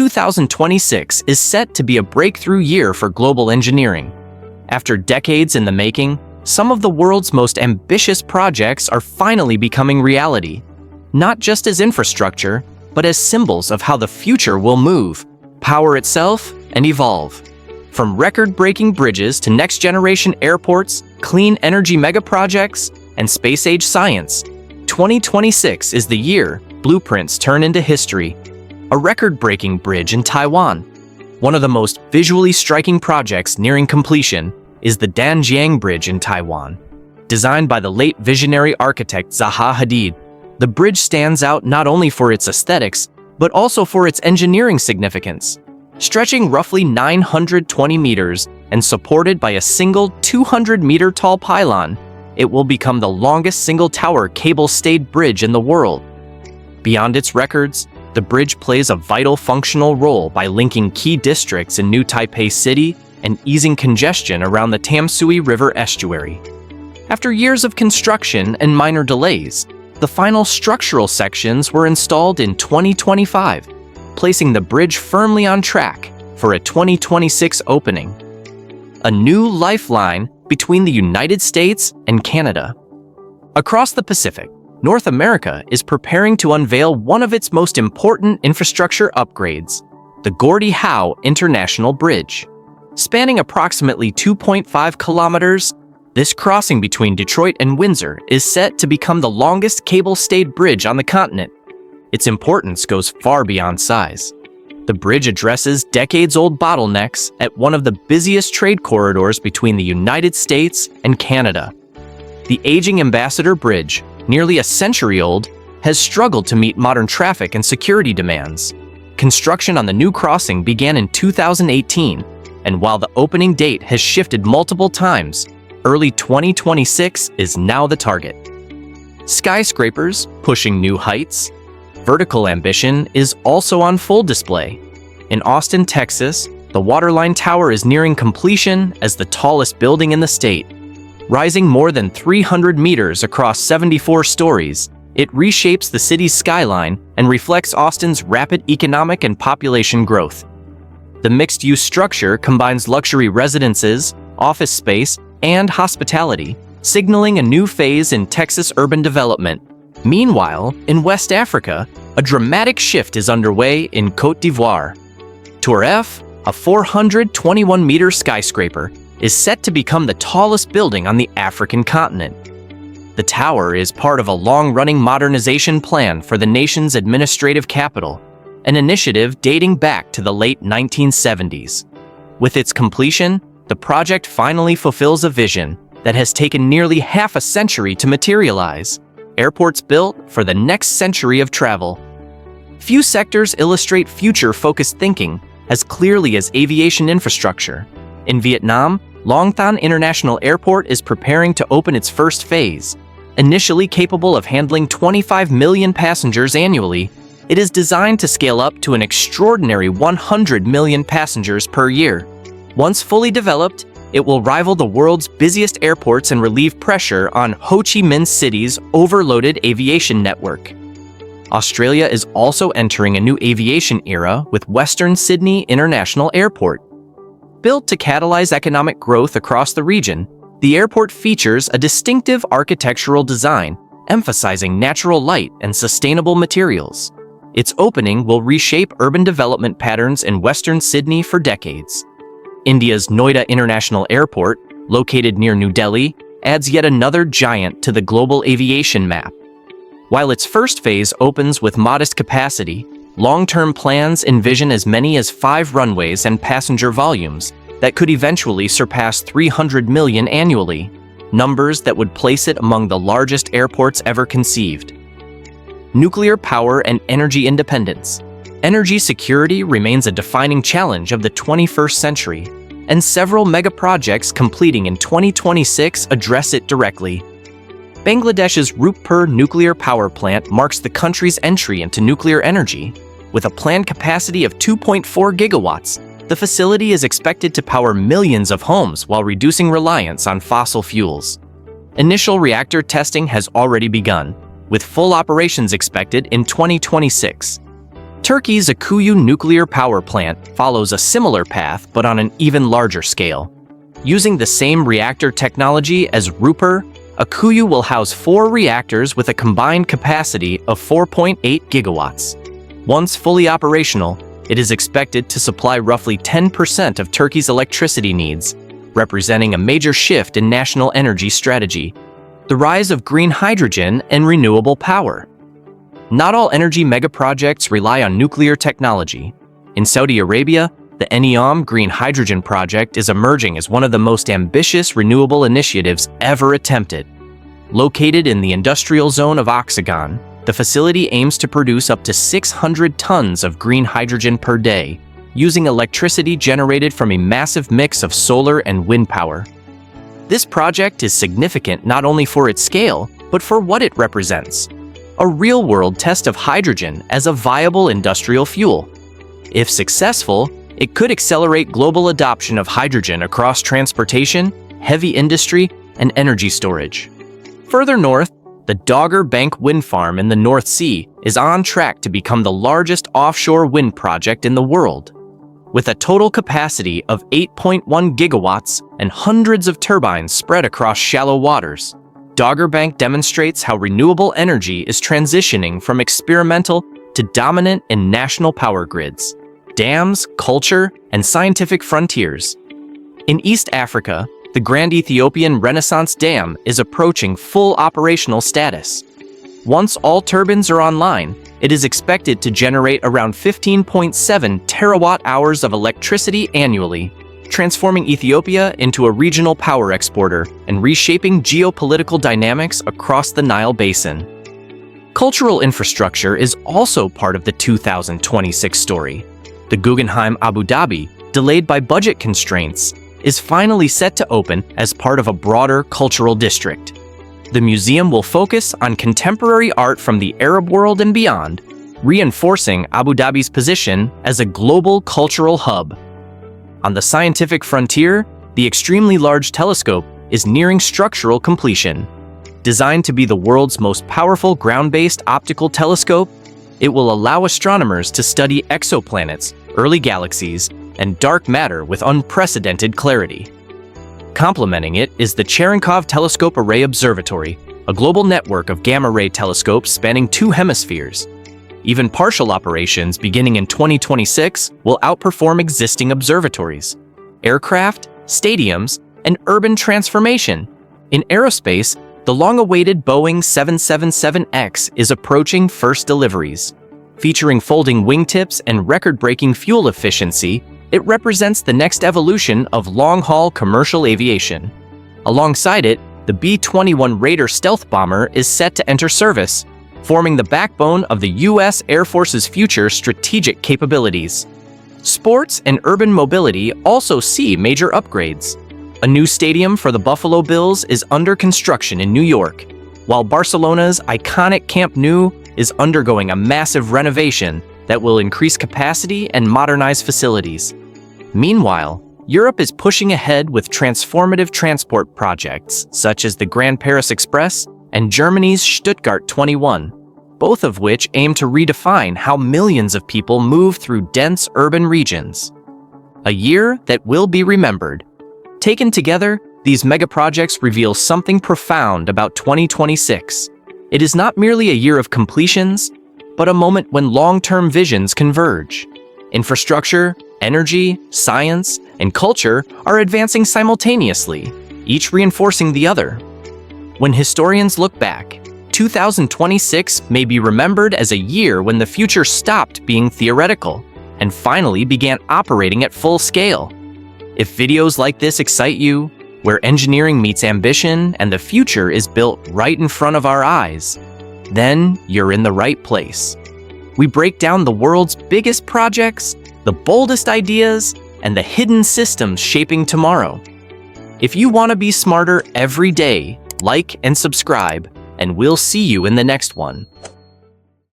2026 is set to be a breakthrough year for global engineering. After decades in the making, some of the world's most ambitious projects are finally becoming reality, not just as infrastructure, but as symbols of how the future will move, power itself, and evolve. From record-breaking bridges to next-generation airports, clean energy megaprojects, and space-age science, 2026 is the year blueprints turn into history. A record-breaking bridge in Taiwan. One of the most visually striking projects nearing completion is the Danjiang Bridge in Taiwan. Designed by the late visionary architect Zaha Hadid, the bridge stands out not only for its aesthetics, but also for its engineering significance. Stretching roughly 920 meters and supported by a single 200-meter-tall pylon, it will become the longest single-tower cable-stayed bridge in the world. Beyond its records, the bridge plays a vital functional role by linking key districts in New Taipei City and easing congestion around the Tamsui River estuary. After years of construction and minor delays, the final structural sections were installed in 2025, placing the bridge firmly on track for a 2026 opening. A new lifeline between the United States and Canada. Across the Pacific, North America is preparing to unveil one of its most important infrastructure upgrades, the Gordie Howe International Bridge. Spanning approximately 2.5 kilometers, this crossing between Detroit and Windsor is set to become the longest cable-stayed bridge on the continent. Its importance goes far beyond size. The bridge addresses decades-old bottlenecks at one of the busiest trade corridors between the United States and Canada. The aging Ambassador Bridge, nearly a century old, has struggled to meet modern traffic and security demands. Construction on the new crossing began in 2018, and while the opening date has shifted multiple times, early 2026 is now the target. Skyscrapers pushing new heights. Vertical ambition is also on full display. In Austin, Texas, the Waterline Tower is nearing completion as the tallest building in the state. Rising more than 300 meters across 74 stories, it reshapes the city's skyline and reflects Austin's rapid economic and population growth. The mixed-use structure combines luxury residences, office space, and hospitality, signaling a new phase in Texas urban development. Meanwhile, in West Africa, a dramatic shift is underway in Côte d'Ivoire. Tour F, a 421-meter skyscraper, is set to become the tallest building on the African continent. The tower is part of a long-running modernization plan for the nation's administrative capital, an initiative dating back to the late 1970s. With its completion, the project finally fulfills a vision that has taken nearly half a century to materialize. Airports built for the next century of travel. Few sectors illustrate future-focused thinking as clearly as aviation infrastructure. In Vietnam, Long Thanh International Airport is preparing to open its first phase. Initially capable of handling 25 million passengers annually, it is designed to scale up to an extraordinary 100 million passengers per year. Once fully developed, it will rival the world's busiest airports and relieve pressure on Ho Chi Minh City's overloaded aviation network. Australia is also entering a new aviation era with Western Sydney International Airport. Built to catalyze economic growth across the region, the airport features a distinctive architectural design, emphasizing natural light and sustainable materials. Its opening will reshape urban development patterns in Western Sydney for decades. India's Noida International Airport, located near New Delhi, adds yet another giant to the global aviation map. While its first phase opens with modest capacity, long-term plans envision as many as 5 runways and passenger volumes that could eventually surpass 300 million annually, numbers that would place it among the largest airports ever conceived. Nuclear power and energy independence. Energy security remains a defining challenge of the 21st century, and several megaprojects completing in 2026 address it directly. Bangladesh's Rupur nuclear power plant marks the country's entry into nuclear energy. With a planned capacity of 2.4 gigawatts, the facility is expected to power millions of homes while reducing reliance on fossil fuels. Initial reactor testing has already begun, with full operations expected in 2026. Turkey's Akuyu nuclear power plant follows a similar path but on an even larger scale. Using the same reactor technology as Rupert, Akuyu will house 4 reactors with a combined capacity of 4.8 gigawatts. Once fully operational, it is expected to supply roughly 10% of Turkey's electricity needs, representing a major shift in national energy strategy. The rise of green hydrogen and renewable power. Not all energy megaprojects rely on nuclear technology. In Saudi Arabia, the NEOM green hydrogen project is emerging as one of the most ambitious renewable initiatives ever attempted. Located in the industrial zone of Oxagon, the facility aims to produce up to 600 tons of green hydrogen per day, using electricity generated from a massive mix of solar and wind power. This project is significant not only for its scale, but for what it represents: a real-world test of hydrogen as a viable industrial fuel. If successful, it could accelerate global adoption of hydrogen across transportation, heavy industry, and energy storage. Further north, the Dogger Bank wind farm in the North Sea is on track to become the largest offshore wind project in the world. With a total capacity of 8.1 gigawatts and hundreds of turbines spread across shallow waters, Dogger Bank demonstrates how renewable energy is transitioning from experimental to dominant in national power grids, dams, culture, and scientific frontiers. In East Africa, the Grand Ethiopian Renaissance Dam is approaching full operational status. Once all turbines are online, it is expected to generate around 15.7 terawatt-hours of electricity annually, transforming Ethiopia into a regional power exporter and reshaping geopolitical dynamics across the Nile Basin. Cultural infrastructure is also part of the 2026 story. The Guggenheim Abu Dhabi, delayed by budget constraints, is finally set to open as part of a broader cultural district. The museum will focus on contemporary art from the Arab world and beyond, reinforcing Abu Dhabi's position as a global cultural hub. On the scientific frontier, the extremely large telescope is nearing structural completion. Designed to be the world's most powerful ground-based optical telescope, it will allow astronomers to study exoplanets, early galaxies, and dark matter with unprecedented clarity. Complementing it is the Cherenkov Telescope Array Observatory, a global network of gamma-ray telescopes spanning 2 hemispheres. Even partial operations beginning in 2026 will outperform existing observatories. Aircraft, stadiums, and urban transformation. In aerospace, the long-awaited Boeing 777X is approaching first deliveries. Featuring folding wingtips and record-breaking fuel efficiency, it represents the next evolution of long-haul commercial aviation. Alongside it, the B-21 Raider stealth bomber is set to enter service, forming the backbone of the U.S. Air Force's future strategic capabilities. Sports and urban mobility also see major upgrades. A new stadium for the Buffalo Bills is under construction in New York, while Barcelona's iconic Camp Nou is undergoing a massive renovation that will increase capacity and modernize facilities. Meanwhile, Europe is pushing ahead with transformative transport projects such as the Grand Paris Express and Germany's Stuttgart 21, both of which aim to redefine how millions of people move through dense urban regions. A year that will be remembered. Taken together, these megaprojects reveal something profound about 2026. It is not merely a year of completions, but a moment when long-term visions converge. Infrastructure, energy, science, and culture are advancing simultaneously, each reinforcing the other. When historians look back, 2026 may be remembered as a year when the future stopped being theoretical and finally began operating at full scale. If videos like this excite you, where engineering meets ambition and the future is built right in front of our eyes, then you're in the right place. We break down the world's biggest projects, the boldest ideas, and the hidden systems shaping tomorrow. If you want to be smarter every day, like and subscribe, and we'll see you in the next one.